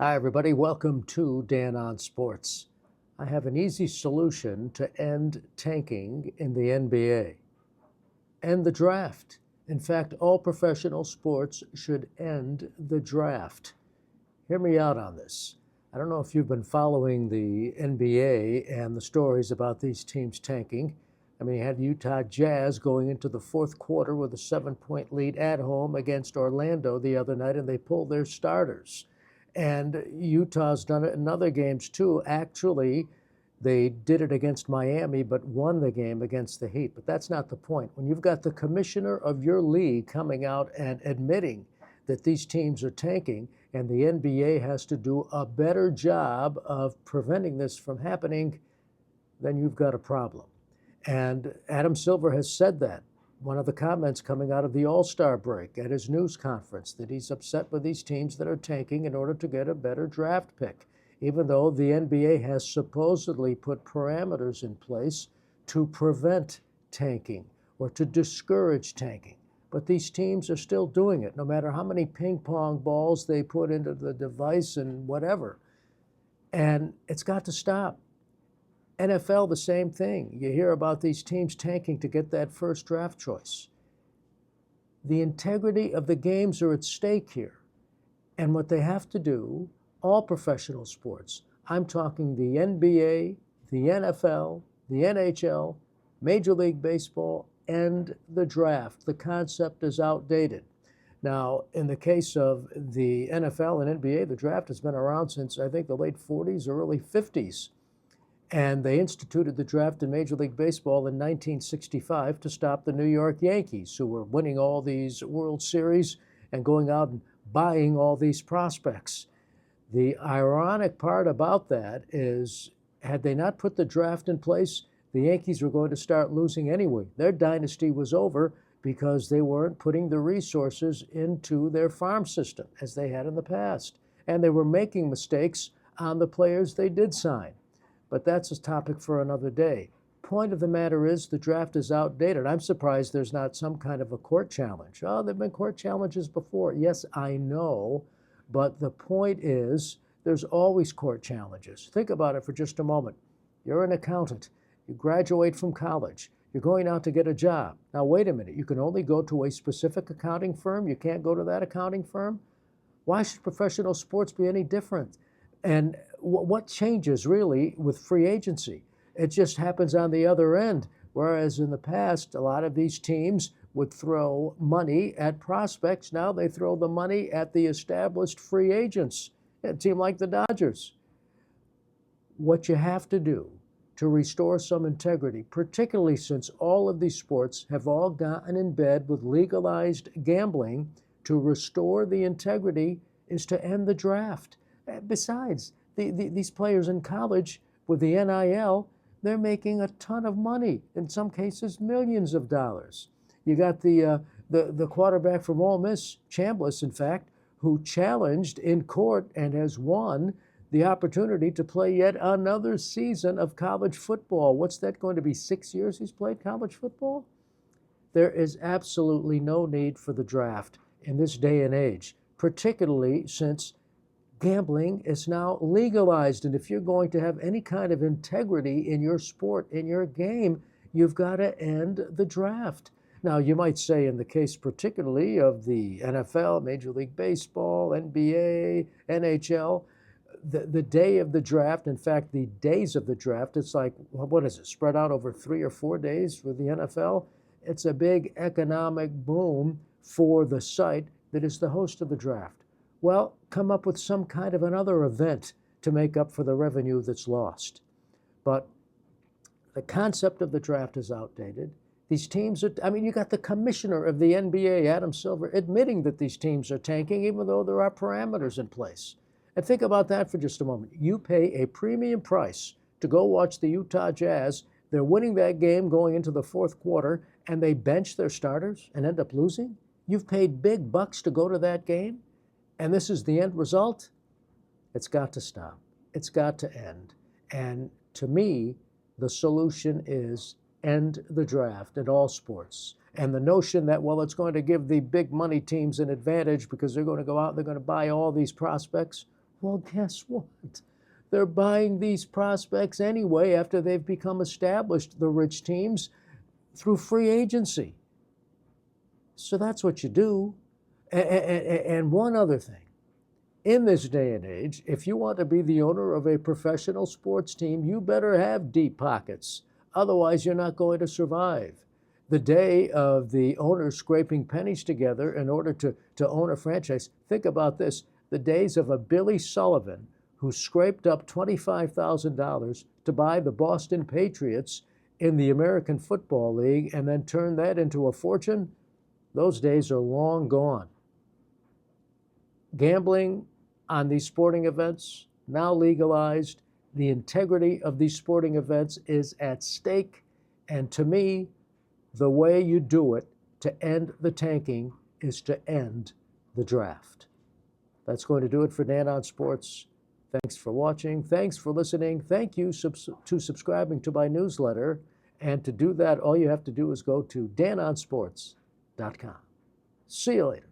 Hi, everybody. Welcome to Dan on Sports. I have an easy solution to end tanking in the NBA. End the draft. In fact, all professional sports should end the draft. Hear me out on this. I don't know if you've been following the NBA and the stories about these teams tanking. I mean, you had Utah Jazz going into the fourth quarter with a 7-point lead at home against Orlando the other night, and they pulled their starters. And Utah's done it in other games too. Actually, they did it against Miami, but won the game against the Heat. But that's not the point. When you've got the commissioner of your league coming out and admitting that these teams are tanking, and the NBA has to do a better job of preventing this from happening, then you've got a problem. And Adam Silver has said that. One of the comments coming out of the All-Star break at his news conference, that he's upset with these teams that are tanking in order to get a better draft pick, even though the NBA has supposedly put parameters in place to prevent tanking or to discourage tanking. But these teams are still doing it, no matter how many ping pong balls they put into the device and whatever. And it's got to stop. NFL, the same thing. You hear about these teams tanking to get that first draft choice. The integrity of the games are at stake here. And what they have to do, all professional sports, I'm talking the NBA, the NFL, the NHL, Major League Baseball, and the draft. The concept is outdated. Now, in the case of the NFL and NBA, the draft has been around since, I think, the late 40s or early 50s. And they instituted the draft in Major League Baseball in 1965 to stop the New York Yankees, who were winning all these World Series and going out and buying all these prospects. The ironic part about that is, had they not put the draft in place, the Yankees were going to start losing anyway. Their dynasty was over because they weren't putting the resources into their farm system as they had in the past. And they were making mistakes on the players they did sign. But that's a topic for another day. Point of the matter is, the draft is outdated. I'm surprised there's not some kind of a court challenge. Oh, there have been court challenges before. Yes, I know. But the point is, there's always court challenges. Think about it for just a moment. You're an accountant. You graduate from college. You're going out to get a job. Now, wait a minute. You can only go to a specific accounting firm. You can't go to that accounting firm. Why should professional sports be any different? And what changes really with free agency? It just happens on the other end. Whereas in the past, a lot of these teams would throw money at prospects. Now they throw the money at the established free agents. A team like the Dodgers. What you have to do to restore some integrity, particularly since all of these sports have all gotten in bed with legalized gambling, to restore the integrity is to end the draft. Besides, these players in college with the NIL, they're making a ton of money, in some cases millions of dollars. You got the quarterback from Ole Miss, Chambliss, in fact, who challenged in court and has won the opportunity to play yet another season of college football. What's that going to be, 6 years he's played college football? There is absolutely no need for the draft in this day and age, particularly since gambling is now legalized. And if you're going to have any kind of integrity in your sport, in your game, you've got to end the draft. Now, you might say, in the case particularly of the NFL, Major League Baseball, NBA, NHL, the day of the draft, in fact, the days of the draft, it's like, what is it, spread out over 3 or 4 days for the NFL? It's a big economic boom for the site that is the host of the draft. Well, come up with some kind of another event to make up for the revenue that's lost. But the concept of the draft is outdated. These teams are, I mean, you got the commissioner of the NBA, Adam Silver, admitting that these teams are tanking, even though there are parameters in place. And think about that for just a moment. You pay a premium price to go watch the Utah Jazz. They're winning that game going into the fourth quarter, and they bench their starters and end up losing. You've paid big bucks to go to that game, and this is the end result. It's got to stop. It's got to end. And to me, the solution is end the draft in all sports. And the notion that, well, it's going to give the big money teams an advantage because they're going to go out and they're going to buy all these prospects, Well, guess what? They're buying these prospects anyway after they've become established, the rich teams, through free agency. So that's what you do. And one other thing. In this day and age, if you want to be the owner of a professional sports team, you better have deep pockets. Otherwise, you're not going to survive. The day of the owners scraping pennies together in order to own a franchise, think about this. The days of a Billy Sullivan who scraped up $25,000 to buy the Boston Patriots in the American Football League and then turn that into a fortune, those days are long gone. Gambling on these sporting events, now legalized. The integrity of these sporting events is at stake. And to me, the way you do it to end the tanking is to end the draft. That's going to do it for Dan on Sports. Thanks for watching. Thanks for listening. Thank you to subscribing to my newsletter. And to do that, all you have to do is go to danonsports.com. See you later.